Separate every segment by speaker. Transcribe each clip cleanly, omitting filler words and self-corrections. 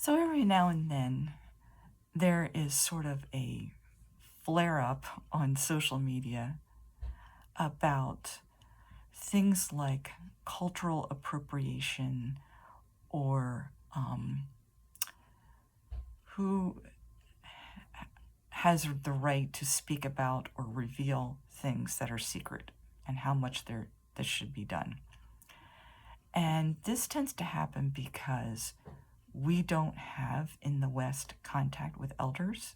Speaker 1: So every now and then, there is sort of a flare up on social media about things like cultural appropriation or who has the right to speak about or reveal things that are secret and how much this should be done. And this tends to happen because we don't have in the West contact with elders.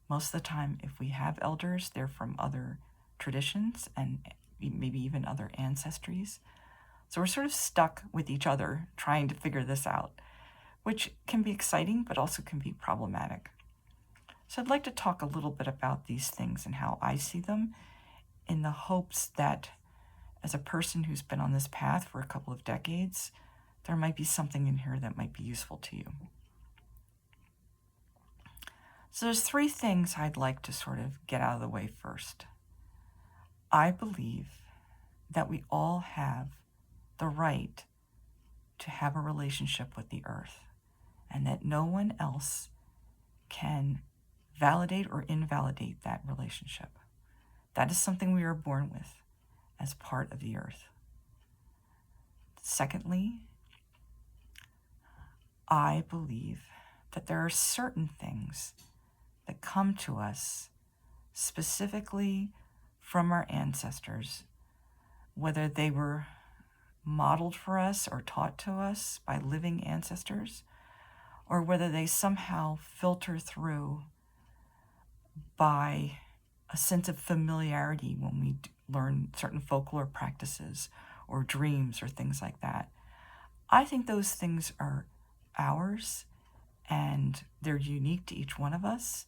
Speaker 1: Most of the time, if we have elders, they're from other traditions and maybe even other ancestries. So we're sort of stuck with each other trying to figure this out, which can be exciting, but also can be problematic. So I'd like to talk a little bit about these things and how I see them, in the hopes that as a person who's been on this path for a couple of decades, there might be something in here that might be useful to you. So there's three things I'd like to sort of get out of the way first. I believe that we all have the right to have a relationship with the earth, and that no one else can validate or invalidate that relationship. That is something we are born with as part of the earth. Secondly, I believe that there are certain things that come to us specifically from our ancestors, whether they were modeled for us or taught to us by living ancestors, or whether they somehow filter through by a sense of familiarity when we learn certain folklore practices or dreams or things like that. I think those things are ours and they're unique to each one of us.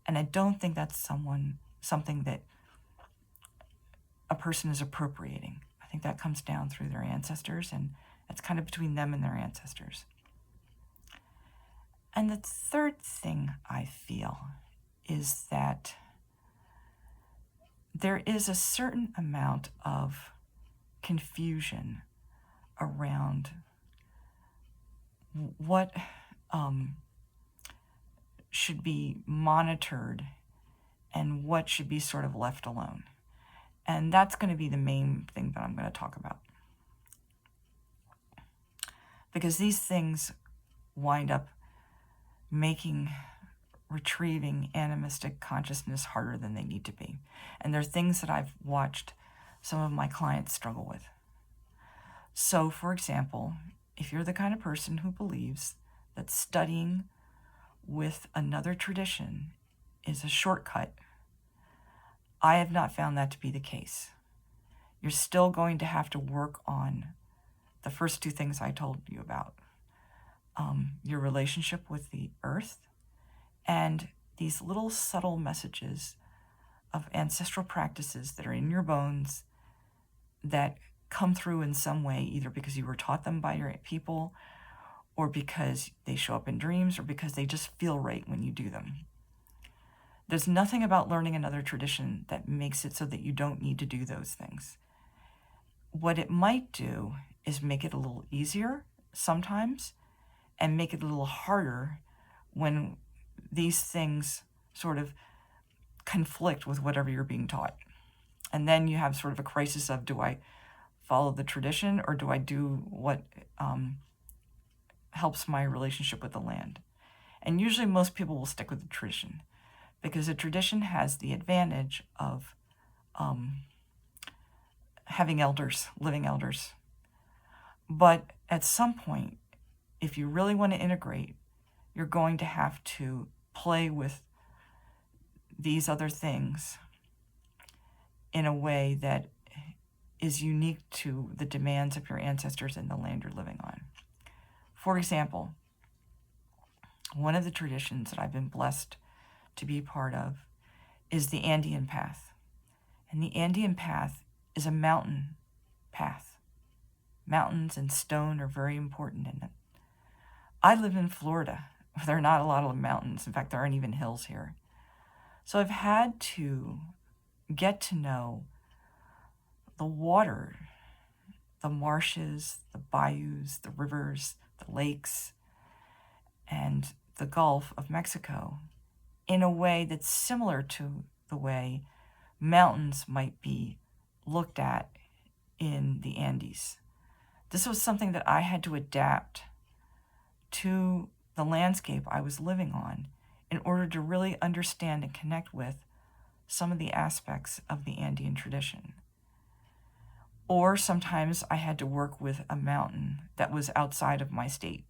Speaker 1: And I don't think that's something that a person is appropriating. I think that comes down through their ancestors, and it's kind of between them and their ancestors. And the third thing I feel is that there is a certain amount of confusion around what should be monitored and what should be sort of left alone. And that's going to be the main thing that I'm going to talk about. Because these things wind up making retrieving animistic consciousness harder than they need to be. And they're things that I've watched some of my clients struggle with. So, for example, if you're the kind of person who believes that studying with another tradition is a shortcut, I have not found that to be the case. You're still going to have to work on the first two things I told you about. Your relationship with the earth and these little subtle messages of ancestral practices that are in your bones that come through in some way, either because you were taught them by your people or because they show up in dreams or because they just feel right when you do them. There's nothing about learning another tradition that makes it so that you don't need to do those things. What it might do is make it a little easier sometimes and make it a little harder when these things sort of conflict with whatever you're being taught. And then you have sort of a crisis of, do I follow the tradition or do I do what helps my relationship with the land? And usually most people will stick with the tradition because the tradition has the advantage of having elders, living elders. But at some point, if you really want to integrate, you're going to have to play with these other things in a way that is unique to the demands of your ancestors and the land you're living on. For example, one of the traditions that I've been blessed to be part of is the Andean path. And the Andean path is a mountain path. Mountains and stone are very important in it. I live in Florida. There are not a lot of mountains. In fact, there aren't even hills here. So I've had to get to know the water, the marshes, the bayous, the rivers, the lakes, and the Gulf of Mexico in a way that's similar to the way mountains might be looked at in the Andes. This was something that I had to adapt to the landscape I was living on in order to really understand and connect with some of the aspects of the Andean tradition. Or sometimes I had to work with a mountain that was outside of my state.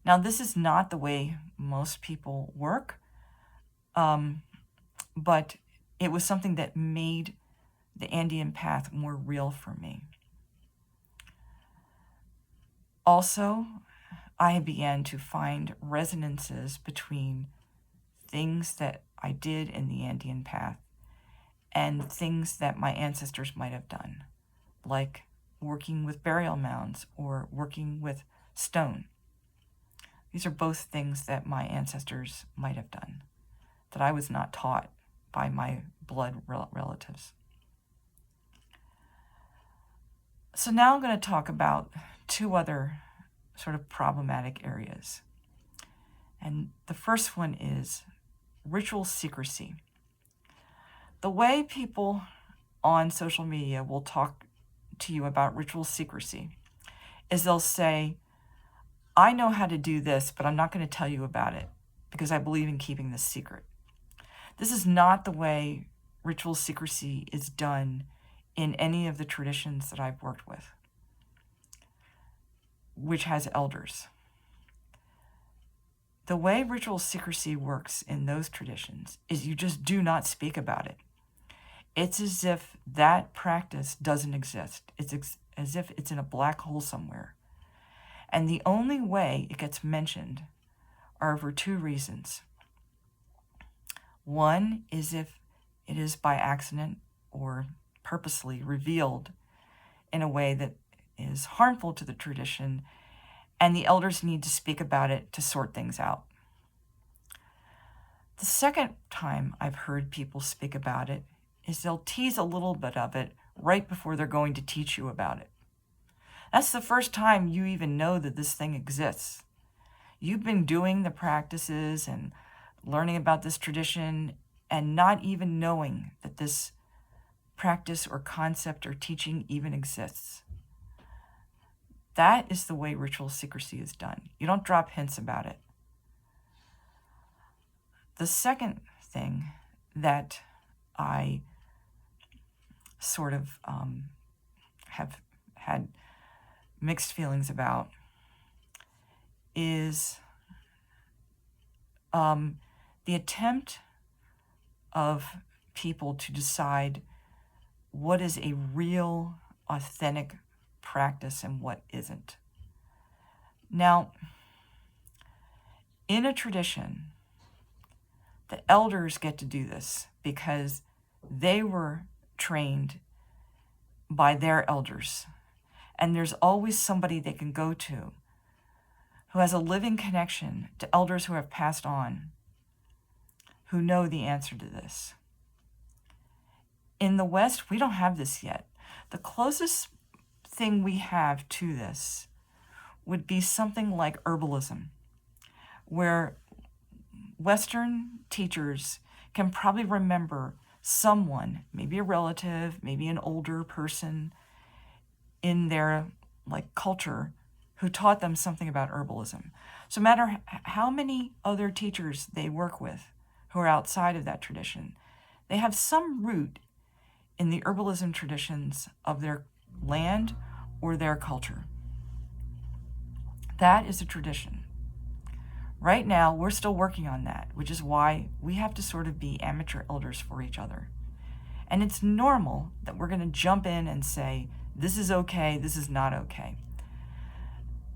Speaker 1: Now, this is not the way most people work, but it was something that made the Andean path more real for me. Also, I began to find resonances between things that I did in the Andean path and things that my ancestors might have done, like working with burial mounds or working with stone. These are both things that my ancestors might have done, that I was not taught by my blood relatives. So now I'm going to talk about two other sort of problematic areas. And the first one is ritual secrecy. The way people on social media will talk to you about ritual secrecy is they'll say, I know how to do this, but I'm not going to tell you about it because I believe in keeping this secret. This is not the way ritual secrecy is done in any of the traditions that I've worked with, which has elders. The way ritual secrecy works in those traditions is you just do not speak about it. It's as if that practice doesn't exist. It's as if it's in a black hole somewhere. And the only way it gets mentioned are for two reasons. One is if it is by accident or purposely revealed in a way that is harmful to the tradition, and the elders need to speak about it to sort things out. The second time I've heard people speak about it is they'll tease a little bit of it right before they're going to teach you about it. That's the first time you even know that this thing exists. You've been doing the practices and learning about this tradition and not even knowing that this practice or concept or teaching even exists. That is the way ritual secrecy is done. You don't drop hints about it. The second thing that I sort of have had mixed feelings about is the attempt of people to decide what is a real, authentic practice and what isn't. Now, in a tradition, the elders get to do this because they were trained by their elders. And there's always somebody they can go to who has a living connection to elders who have passed on, who know the answer to this. In the West, we don't have this yet. The closest thing we have to this would be something like herbalism, where Western teachers can probably remember someone, maybe a relative, maybe an older person in their culture who taught them something about herbalism. So no matter how many other teachers they work with who are outside of that tradition, they have some root in the herbalism traditions of their land or their culture. That is a tradition. Right now, we're still working on that, which is why we have to sort of be amateur elders for each other. And it's normal that we're going to jump in and say, this is okay, this is not okay.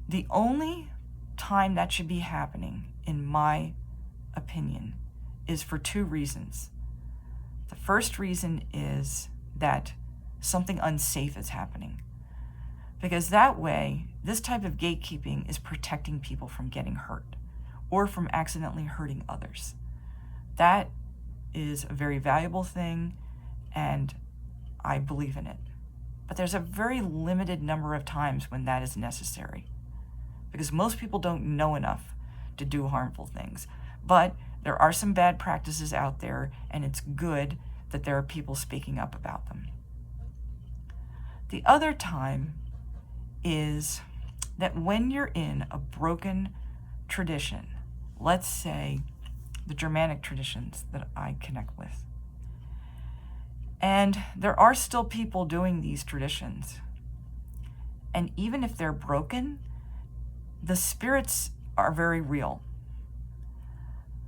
Speaker 1: The only time that should be happening, in my opinion, is for two reasons. The first reason is that something unsafe is happening. Because that way, this type of gatekeeping is protecting people from getting hurt or from accidentally hurting others. That is a very valuable thing, and I believe in it. But there's a very limited number of times when that is necessary, because most people don't know enough to do harmful things. But there are some bad practices out there, and it's good that there are people speaking up about them. The other time is that when you're in a broken tradition, let's say the Germanic traditions that I connect with, and there are still people doing these traditions, and even if they're broken, the spirits are very real.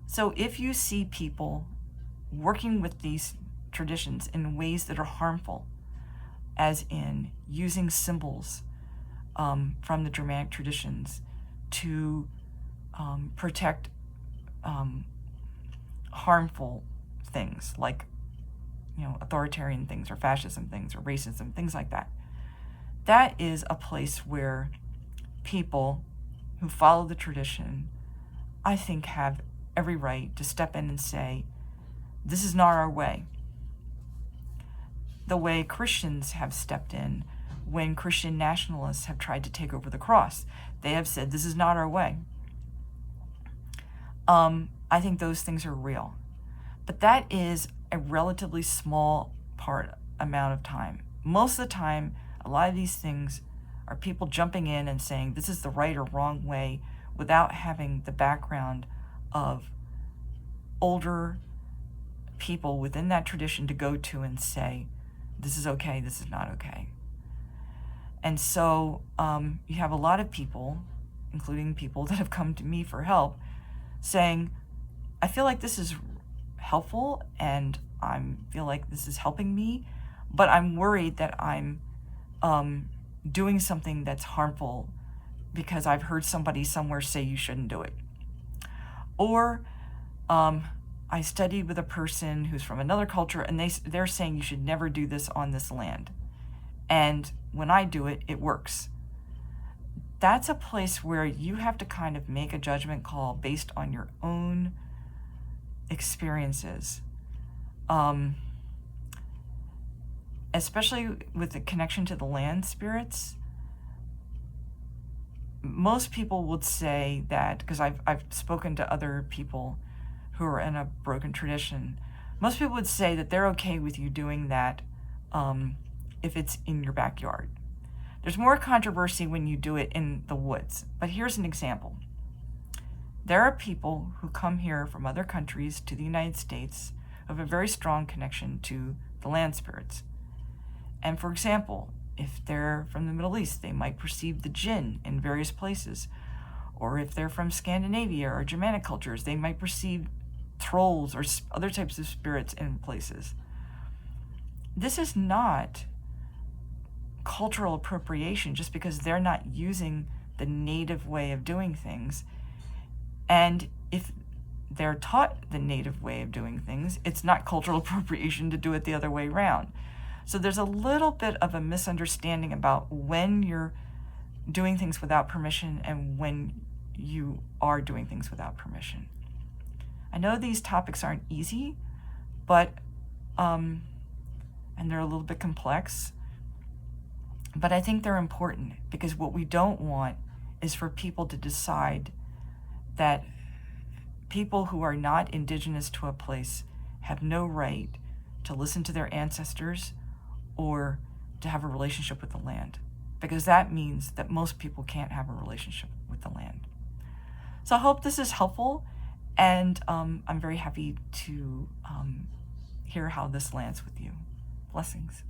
Speaker 1: So if you see people working with these traditions in ways that are harmful, as in using symbols from the Germanic traditions to protect harmful things like, authoritarian things or fascism things or racism, things like that, that is a place where people who follow the tradition, I think, have every right to step in and say, this is not our way. The way Christians have stepped in when Christian nationalists have tried to take over the cross. They have said, this is not our way. I think those things are real. But that is a relatively small amount of time. Most of the time, a lot of these things are people jumping in and saying, this is the right or wrong way, without having the background of older people within that tradition to go to and say, this is okay, this is not okay. And so you have a lot of people, including people that have come to me for help, saying, I feel like this is helpful and I feel like this is helping me, but I'm worried that I'm doing something that's harmful because I've heard somebody somewhere say you shouldn't do it. Or I studied with a person who's from another culture, and they're saying you should never do this on this land. And when I do it, it works. That's a place where you have to kind of make a judgment call based on your own experiences. Especially with the connection to the land spirits. Most people would say that, because I've spoken to other people who are in a broken tradition, most people would say that they're okay with you doing that if it's in your backyard. There's more controversy when you do it in the woods, but here's an example. There are people who come here from other countries to the United States who have a very strong connection to the land spirits. And for example, if they're from the Middle East, they might perceive the jinn in various places. Or if they're from Scandinavia or Germanic cultures, they might perceive trolls or other types of spirits in places. This is not cultural appropriation just because they're not using the native way of doing things. And if they're taught the native way of doing things, it's not cultural appropriation to do it the other way around. So there's a little bit of a misunderstanding about when you're doing things without permission and when you are doing things without permission. I know these topics aren't easy, but and they're a little bit complex, but I think they're important, because what we don't want is for people to decide that people who are not indigenous to a place have no right to listen to their ancestors or to have a relationship with the land, because that means that most people can't have a relationship with the land. So I hope this is helpful, and I'm very happy to hear how this lands with you. Blessings.